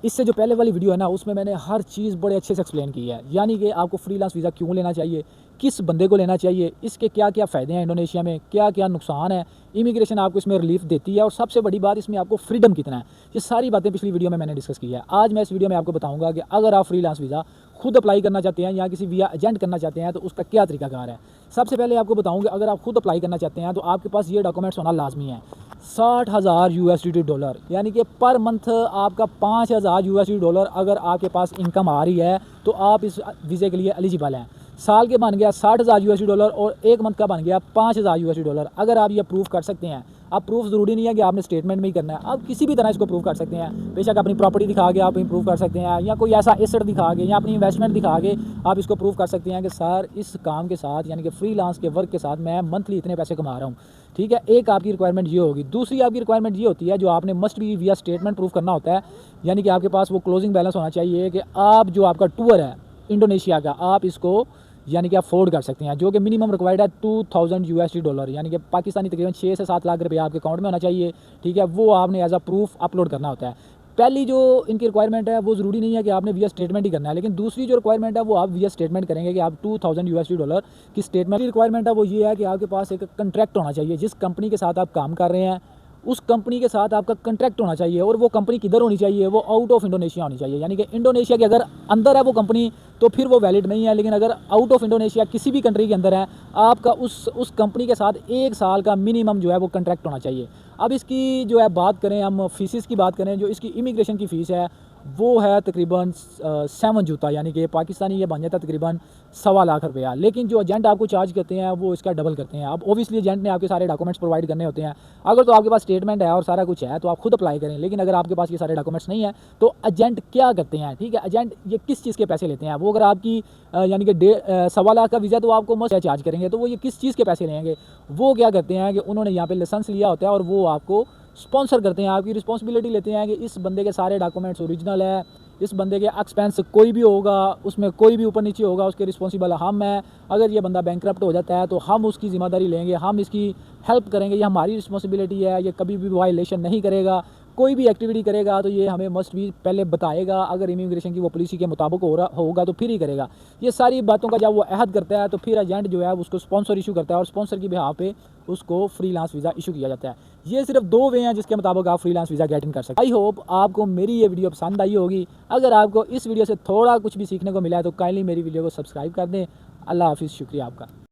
इससे जो पहले वाली वीडियो है ना, उसमें मैंने हर चीज़ बड़े अच्छे से एक्सप्लेन की है, यानी कि आपको फ्रीलांस वीज़ा क्यों लेना चाहिए, किस बंदे को लेना चाहिए, इसके क्या क्या फ़ायदे हैं इंडोनेशिया में, क्या क्या नुकसान है, इमिग्रेशन आपको इसमें रिलीफ देती है, और सबसे बड़ी बात इसमें आपको फ्रीडम कितना है। ये सारी बातें पिछली वीडियो में मैंने डिस्कस की है। आज मैं इस वीडियो में आपको बताऊंगा कि अगर आप फ्रीलांस वीज़ा खुद अप्लाई करना चाहते हैं या किसी वीज़ा एजेंट करना चाहते हैं तो उसका क्या तरीकाकार है। सबसे पहले आपको बताऊंगा, अगर आप खुद अप्लाई करना चाहते हैं तो आपके पास ये डॉक्यूमेंट्स होना लाजमी है। 60,000 USD डॉलर, यानी कि पर मंथ आपका 5,000 USD डॉलर अगर आपके पास इनकम आ रही है तो आप इस वीज़े के लिए एलिजिबल हैं। साल के बन गया 60,000 USD डॉलर और एक मंथ का बन गया 5,000 USD डॉलर। अगर आप ये प्रूव कर सकते हैं, अब प्रूफ ज़रूरी नहीं है कि आपने स्टेटमेंट में ही करना है, आप किसी भी तरह इसको प्रूव कर सकते हैं। बेशक अपनी प्रॉपर्टी दिखा के आप प्रूव कर सकते हैं, या कोई ऐसा एसेट दिखा के या अपनी इन्वेस्टमेंट दिखा के आप इसको प्रूव कर सकते हैं कि सर इस काम के साथ, यानी कि फ्रीलांस के वर्क के साथ मैं मंथली इतने पैसे कमा रहा हूँ। ठीक है, एक आपकी रिक्वायरमेंट ये होगी। दूसरी आपकी रिक्वायरमेंट ये होती है जो आपने मस्ट बी विया स्टेटमेंट प्रूफ करना होता है, यानी कि आपके पास वो क्लोजिंग बैलेंस होना चाहिए कि आप जो आपका टूर है इंडोनेशिया का, आप इसको यानी कि आप अफोर्ड कर सकते हैं, जो कि मिनिमम रिक्वायर्ड है 2,000 USD डॉलर, यानी कि पाकिस्तानी तकरीबन 6 से 7 लाख रुपये आपके अकाउंट में होना चाहिए। ठीक है, वो आपने एज अ प्रूफ अपलोड करना होता है। पहली जो इनकी रिक्वायरमेंट है वो ज़रूरी नहीं है कि आपने विया स्टेटमेंट ही करना है, लेकिन दूसरी जो रिक्वायरमेंट है वो आप विया स्टेटमेंट करेंगे कि आप 2,000 USD डॉलर की स्टेटमेंट की रिक्वायरमेंट है। वो ये है कि आपके पास एक कंट्रैक्ट होना चाहिए, जिस कंपनी के साथ आप काम कर रहे हैं उस कंपनी के साथ आपका कंट्रैक्ट होना चाहिए, और वो कंपनी किधर होनी चाहिए, वो आउट ऑफ इंडोनेशिया होनी चाहिए। यानी कि इंडोनेशिया के अगर अंदर है वो कंपनी तो फिर वो वैलिड नहीं है, लेकिन अगर आउट ऑफ इंडोनेशिया किसी भी कंट्री के अंदर है, आपका उस कंपनी के साथ 1 साल का मिनिमम जो है वो कंट्रैक्ट होना चाहिए। अब इसकी जो है बात करें, हम फीसिस की बात करें, जो इसकी इमिग्रेशन की फ़ीस है वो है तकरीबन 7 जूता, यानी कि पाकिस्तानी ये बन जाता है तकरीबन 1.25 लाख रुपया। लेकिन जो एजेंट आपको चार्ज करते हैं वो इसका डबल करते हैं। अब ओबियसली एजेंट ने आपके सारे डॉक्यूमेंट्स प्रोवाइड करने होते हैं। अगर तो आपके पास स्टेटमेंट है और सारा कुछ है तो आप खुद अप्लाई करें, लेकिन अगर आपके पास ये सारे डॉक्यूमेंट्स नहीं है तो एजेंट क्या करते हैं। ठीक है, एजेंट ये किस चीज़ के पैसे लेते हैं, वो अगर आपकी यानी कि 1.25 लाख का वीज़ा तो आपको मस्ट चार्ज करेंगे, तो वो ये किस चीज़ के पैसे लेंगे, वो क्या करते हैं कि उन्होंने यहाँ पे लाइसेंस लिया होता है और वो आपको स्पॉन्सर करते हैं, आपकी रिस्पॉन्सिबिलिटी लेते हैं कि इस बंदे के सारे डॉक्यूमेंट्स ओरिजिनल है, इस बंदे के एक्सपेंस कोई भी होगा उसमें कोई भी ऊपर नीचे होगा उसके रिस्पॉन्सिबल हम हैं। अगर ये बंदा बैंकरप्ट हो जाता है तो हम उसकी ज़िम्मेदारी लेंगे, हम इसकी हेल्प करेंगे, ये हमारी रिस्पॉन्सिबिलिटी है। ये कभी भी वायलेशन नहीं करेगा, कोई भी एक्टिविटी करेगा तो ये हमें मस्ट भी पहले बताएगा, अगर इमिग्रेशन की वो पॉलिसी के मुताबिक होगा तो फिर ही करेगा। ये सारी बातों का जब वो अहद करता है तो फिर एजेंट जो है उसको स्पॉन्सर इशू करता है और स्पॉन्सर की बिहाफ पे उसको फ्रीलांस वीज़ा इशू किया जाता है। ये सिर्फ 2 वे हैं जिसके मुताबिक आप फ्रीलांस वीज़ा गेट इन कर सकते हैं। आई होप आपको मेरी ये वीडियो पसंद आई होगी। अगर आपको इस वीडियो से थोड़ा कुछ भी सीखने को मिला है तो काइंडली मेरी वीडियो को सब्सक्राइब कर दें। अल्लाह हाफिज़, शुक्रिया आपका।